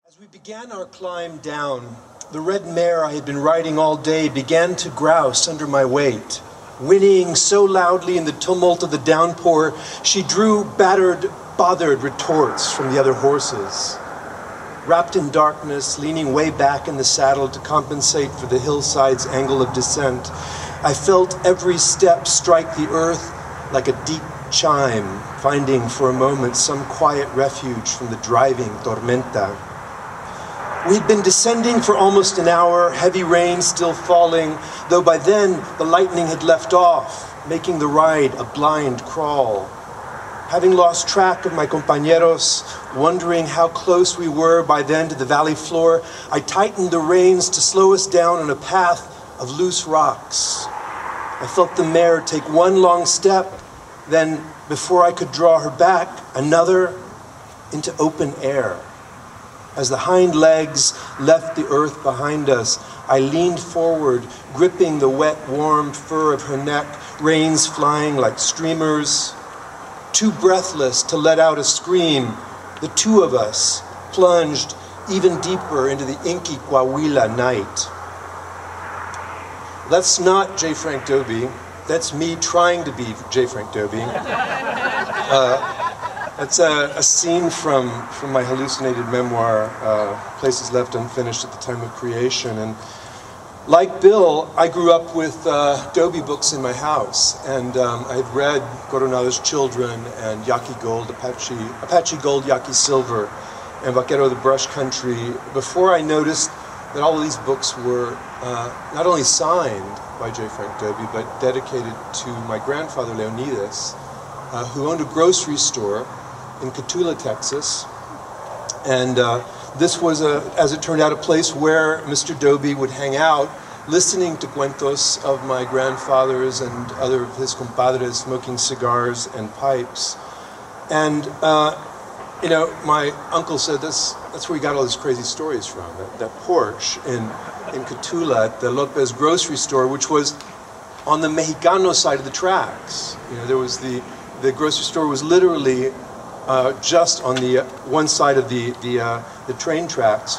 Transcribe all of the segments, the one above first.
As we began our climb down, the red mare I had been riding all day began to grouse under my weight. Whinnying so loudly in the tumult of the downpour, she drew battered, bothered retorts from the other horses. Wrapped in darkness, leaning way back in the saddle to compensate for the hillside's angle of descent, I felt every step strike the earth like a deep chime, finding for a moment some quiet refuge from the driving tormenta. We'd been descending for almost an hour, heavy rain still falling, though by then the lightning had left off, making the ride a blind crawl. Having lost track of my compañeros, wondering how close we were by then to the valley floor, I tightened the reins to slow us down on a path of loose rocks. I felt the mare take one long step, then, before I could draw her back, another into open air. As the hind legs left the earth behind us, I leaned forward, gripping the wet, warm fur of her neck, reins flying like streamers. Too breathless to let out a scream, the two of us plunged even deeper into the inky Coahuila night. That's not J. Frank Dobie. That's me trying to be J. Frank Dobie. It's a scene from my hallucinated memoir, Places Left Unfinished at the Time of Creation. And like Bill, I grew up with Dobie books in my house. And I had read Coronado's Children and Yaqui Gold, Apache Gold, Yaqui Silver, and Vaquero of the Brush Country before I noticed that all of these books were not only signed by J. Frank Dobie, but dedicated to my grandfather, Leonidas, who owned a grocery store in Cotulla, Texas. And this was, as it turned out, a place where Mr. Dobie would hang out, listening to cuentos of my grandfathers and other of his compadres smoking cigars and pipes. And, you know, my uncle said that's where he got all these crazy stories from, that porch in Cotulla at the Lopez grocery store, which was on the Mexicano side of the tracks. You know, there was the grocery store was literally just on the one side of the train tracks.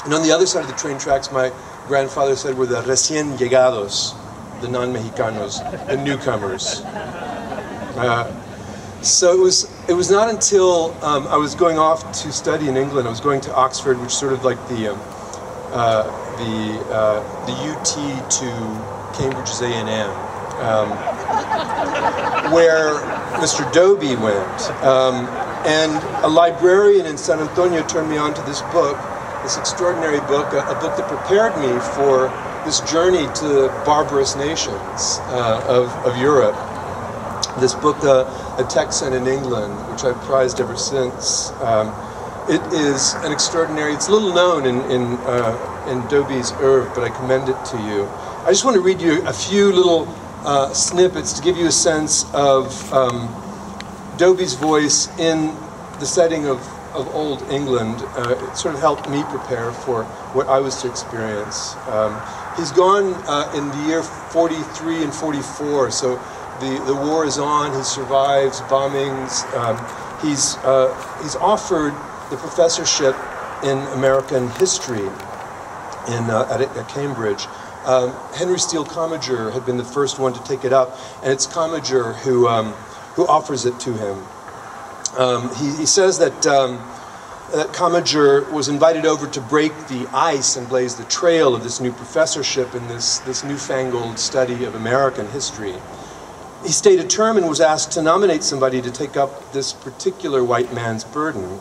And on the other side of the train tracks, my grandfather said, were the recién llegados, the non-Mexicanos, the newcomers. So it was not until I was going off to study in England, I was going to Oxford, which is sort of like the UT to Cambridge's A&M, where Mr. Dobie went. And a librarian in San Antonio turned me on to this book, this extraordinary book, a book that prepared me for this journey to the barbarous nations of Europe. This book, A Texan in England, which I've prized ever since. It is an extraordinary, it's little known in Dobie's oeuvre, but I commend it to you. I just want to read you a few little snippets to give you a sense of Dobie's voice in the setting of old England. It sort of helped me prepare for what I was to experience. He's gone in the year 43 and 44, so the war is on. He survives bombings. He's offered the professorship in American history at Cambridge. Henry Steele Commager had been the first one to take it up, and it's Commager who offers it to him. He says that that Commager was invited over to break the ice and blaze the trail of this new professorship in this newfangled study of American history. He stayed a term and was asked to nominate somebody to take up this particular white man's burden.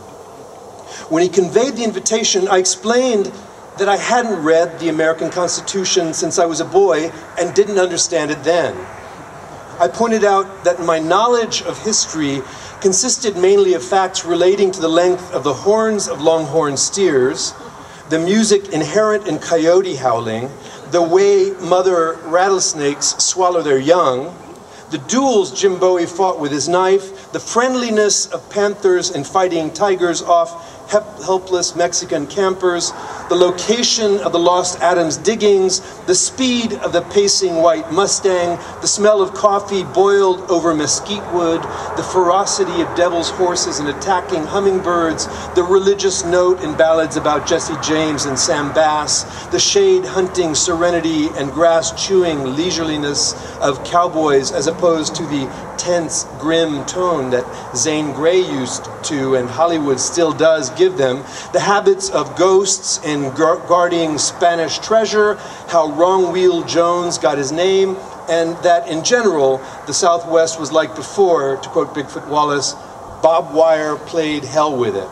When he conveyed the invitation, I explained that I hadn't read the American Constitution since I was a boy and didn't understand it then. I pointed out that my knowledge of history consisted mainly of facts relating to the length of the horns of longhorn steers, the music inherent in coyote howling, the way mother rattlesnakes swallow their young, the duels Jim Bowie fought with his knife, the friendliness of panthers and fighting tigers off helpless Mexican campers, the location of the lost Adams diggings, the speed of the pacing white Mustang, the smell of coffee boiled over mesquite wood, the ferocity of devil's horses and attacking hummingbirds, the religious note in ballads about Jesse James and Sam Bass, the shade-hunting serenity and grass-chewing leisureliness of cowboys as opposed to the tense, grim tone that Zane Grey used to and Hollywood still does give them, the habits of ghosts in guarding Spanish treasure, how Wrong-Wheel Jones got his name, and that in general, the Southwest was like before, to quote Bigfoot Wallace, Bob Wire played hell with it.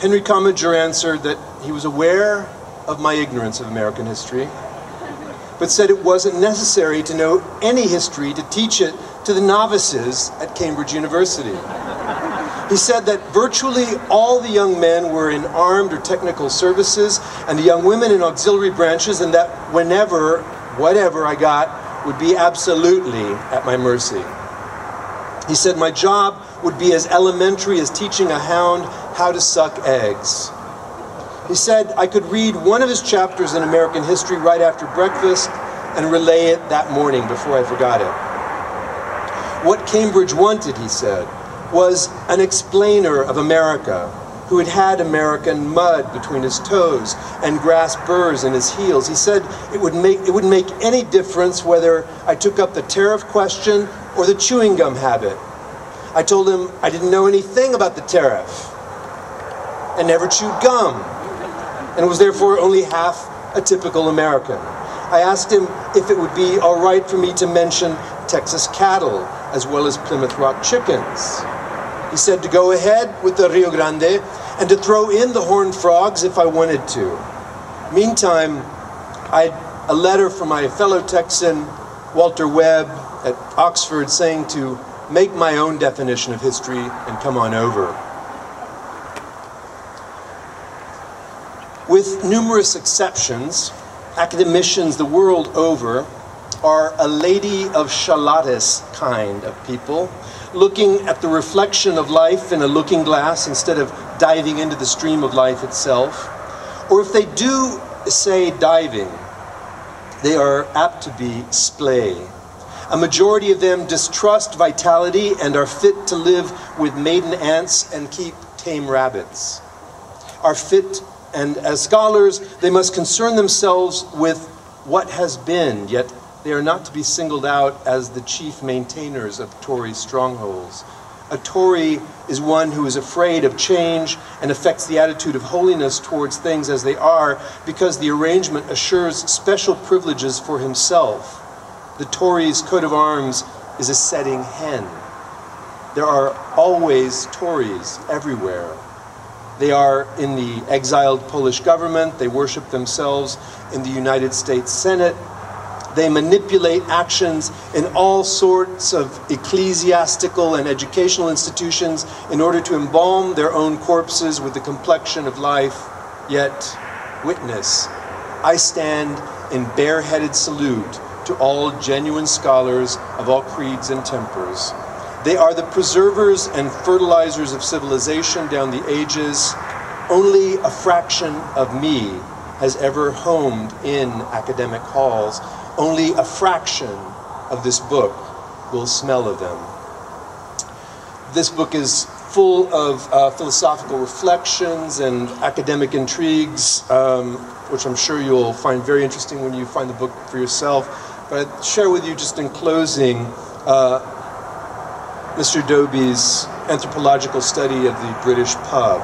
Henry Commager answered that he was aware of my ignorance of American history, but said it wasn't necessary to know any history to teach it to the novices at Cambridge University. He said that virtually all the young men were in armed or technical services and the young women in auxiliary branches, and that whatever I got would be absolutely at my mercy. He said my job would be as elementary as teaching a hound how to suck eggs. He said I could read one of his chapters in American history right after breakfast and relay it that morning before I forgot it. What Cambridge wanted, he said, was an explainer of America who had had American mud between his toes and grass burrs in his heels. He said it wouldn't make any difference whether I took up the tariff question or the chewing gum habit. I told him I didn't know anything about the tariff and never chewed gum, and was therefore only half a typical American. I asked him if it would be all right for me to mention Texas cattle as well as Plymouth Rock chickens. He said to go ahead with the Rio Grande and to throw in the horned frogs if I wanted to. Meantime, I had a letter from my fellow Texan, Walter Webb, at Oxford saying to make my own definition of history and come on over. With numerous exceptions, academicians the world over are a lady of shalatis kind of people, looking at the reflection of life in a looking glass instead of diving into the stream of life itself. Or if they do say diving, they are apt to be splay. A majority of them distrust vitality and are fit to live with maiden ants and keep tame rabbits. Are fit, and as scholars, they must concern themselves with what has been, yet they are not to be singled out as the chief maintainers of Tory strongholds. A Tory is one who is afraid of change and affects the attitude of holiness towards things as they are because the arrangement assures special privileges for himself. The Tory's coat of arms is a setting hen. There are always Tories everywhere. They are in the exiled Polish government. They worship themselves in the United States Senate. They manipulate actions in all sorts of ecclesiastical and educational institutions in order to embalm their own corpses with the complexion of life. Yet, witness, I stand in bareheaded salute to all genuine scholars of all creeds and tempers. They are the preservers and fertilizers of civilization down the ages. Only a fraction of me has ever homed in academic halls. Only a fraction of this book will smell of them. This book is full of philosophical reflections and academic intrigues, which I'm sure you'll find very interesting when you find the book for yourself. But I'd share with you just in closing Mr. Dobie's anthropological study of the British pub,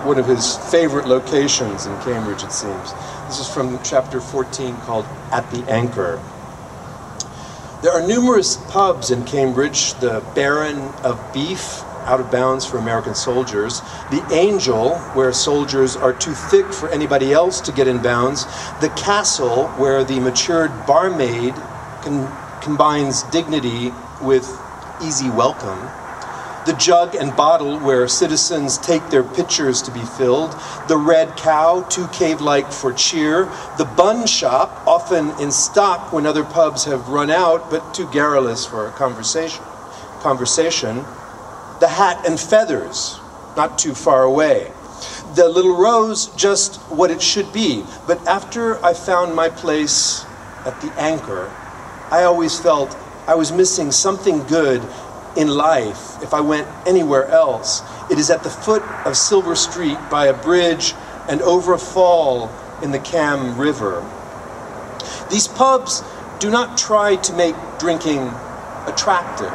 one of his favorite locations in Cambridge, it seems. This is from chapter 14 called At the Anchor. There are numerous pubs in Cambridge: the Baron of Beef, out of bounds for American soldiers; the Angel, where soldiers are too thick for anybody else to get in bounds; the Castle, where the matured barmaid combines dignity with easy welcome; the Jug and Bottle, where citizens take their pitchers to be filled; the Red Cow, too cave-like for cheer; the Bun Shop, often in stock when other pubs have run out, but too garrulous for a conversation; the Hat and Feathers, not too far away; the Little Rose just what it should be. But after I found my place at the Anchor, I always felt I was missing something good in life if I went anywhere else. It is at the foot of Silver Street by a bridge and over a fall in the Cam River. These pubs do not try to make drinking attractive.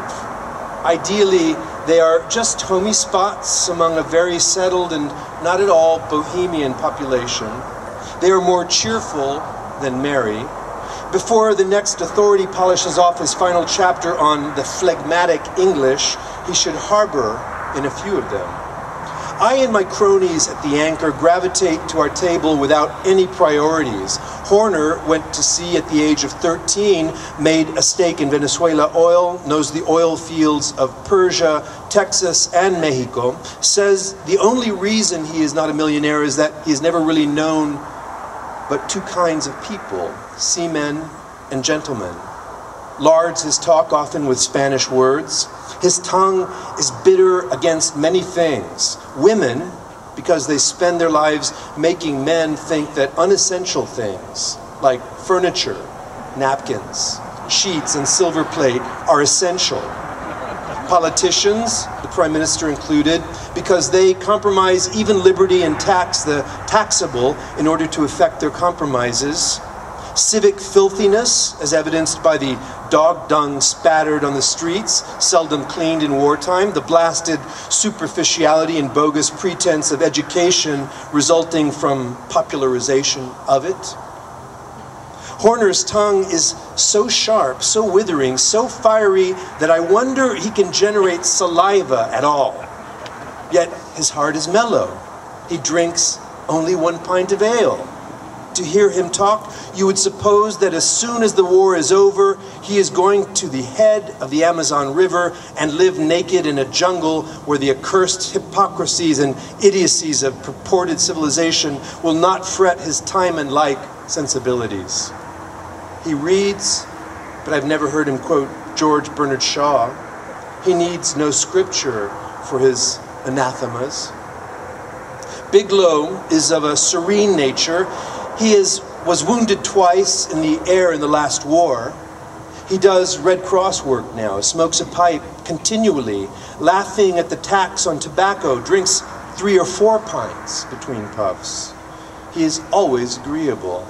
Ideally, they are just homey spots among a very settled and not at all bohemian population. They are more cheerful than merry. Before the next authority polishes off his final chapter on the phlegmatic English, he should harbor in a few of them. I and my cronies at the Anchor gravitate to our table without any priorities. Horner went to sea at the age of 13, made a stake in Venezuela oil, knows the oil fields of Persia, Texas, and Mexico, says the only reason he is not a millionaire is that he has never really known but two kinds of people, seamen and gentlemen. Lards his talk often with Spanish words. His tongue is bitter against many things. Women, because they spend their lives making men think that unessential things, like furniture, napkins, sheets, and silver plate, are essential. Politicians, the Prime Minister included, because they compromise even liberty and tax the taxable in order to effect their compromises. Civic filthiness, as evidenced by the dog dung spattered on the streets, seldom cleaned in wartime, the blasted superficiality and bogus pretense of education resulting from popularization of it. Horner's tongue is so sharp, so withering, so fiery that I wonder he can generate saliva at all. Yet his heart is mellow. He drinks only 1 pint of ale. To hear him talk, you would suppose that as soon as the war is over, he is going to the head of the Amazon River and live naked in a jungle where the accursed hypocrisies and idiocies of purported civilization will not fret his time-and-like sensibilities. He reads, but I've never heard him quote George Bernard Shaw. He needs no scripture for his anathemas. Bigelow is of a serene nature. He was wounded twice in the air in the last war. He does Red Cross work now, smokes a pipe continually, laughing at the tax on tobacco, drinks 3 or 4 pints between puffs. He is always agreeable.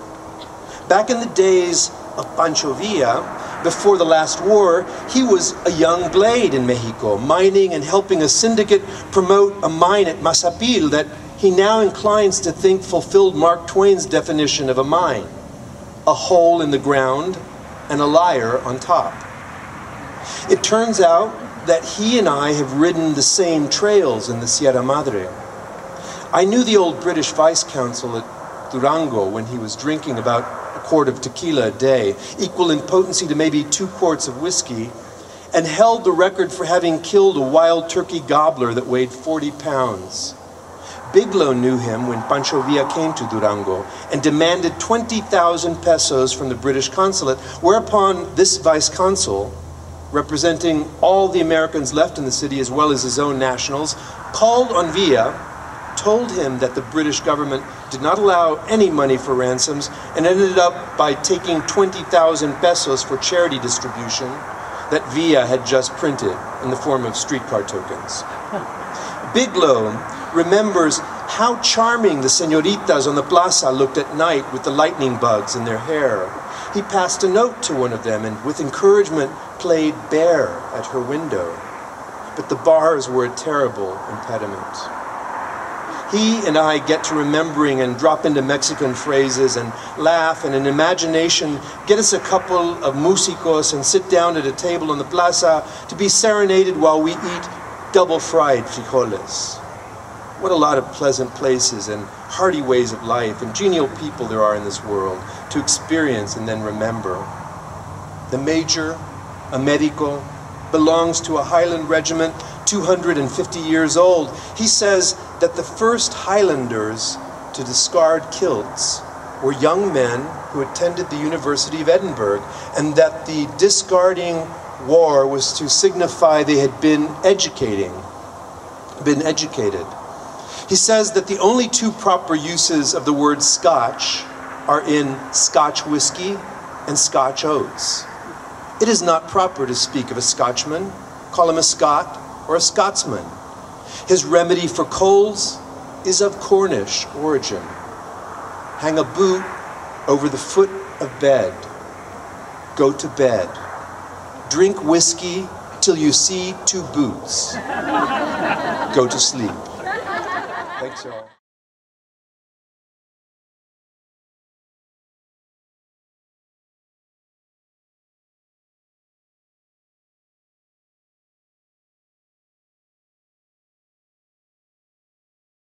Back in the days of Pancho Villa, before the last war, he was a young blade in Mexico, mining and helping a syndicate promote a mine at Mazapil that he now inclines to think fulfilled Mark Twain's definition of a mine: a hole in the ground and a liar on top. It turns out that he and I have ridden the same trails in the Sierra Madre. I knew the old British vice consul at Durango when he was drinking about a quart of tequila a day, equal in potency to maybe 2 quarts of whiskey, and held the record for having killed a wild turkey gobbler that weighed 40 pounds. Bigelow knew him when Pancho Villa came to Durango and demanded 20,000 pesos from the British consulate, whereupon this vice consul, representing all the Americans left in the city as well as his own nationals, called on Villa, told him that the British government did not allow any money for ransoms, and ended up by taking 20,000 pesos for charity distribution that Villa had just printed in the form of streetcar tokens. Bigelow remembers how charming the señoritas on the plaza looked at night with the lightning bugs in their hair. He passed a note to one of them and with encouragement played bear at her window. But the bars were a terrible impediment. He and I get to remembering and drop into Mexican phrases and laugh, and in imagination get us a couple of músicos and sit down at a table on the plaza to be serenaded while we eat double-fried frijoles. What a lot of pleasant places and hearty ways of life and genial people there are in this world to experience and then remember. The major, a medico, belongs to a Highland regiment 250 years old. He says that the first Highlanders to discard kilts were young men who attended the University of Edinburgh, and that the discarding war was to signify they had been educated. He says that the only two proper uses of the word Scotch are in Scotch whiskey and Scotch oats. It is not proper to speak of a Scotchman, call him a Scot or a Scotsman. His remedy for colds is of Cornish origin. Hang a boot over the foot of bed. Go to bed. Drink whiskey till you see two boots. Go to sleep. Thanks, y'all.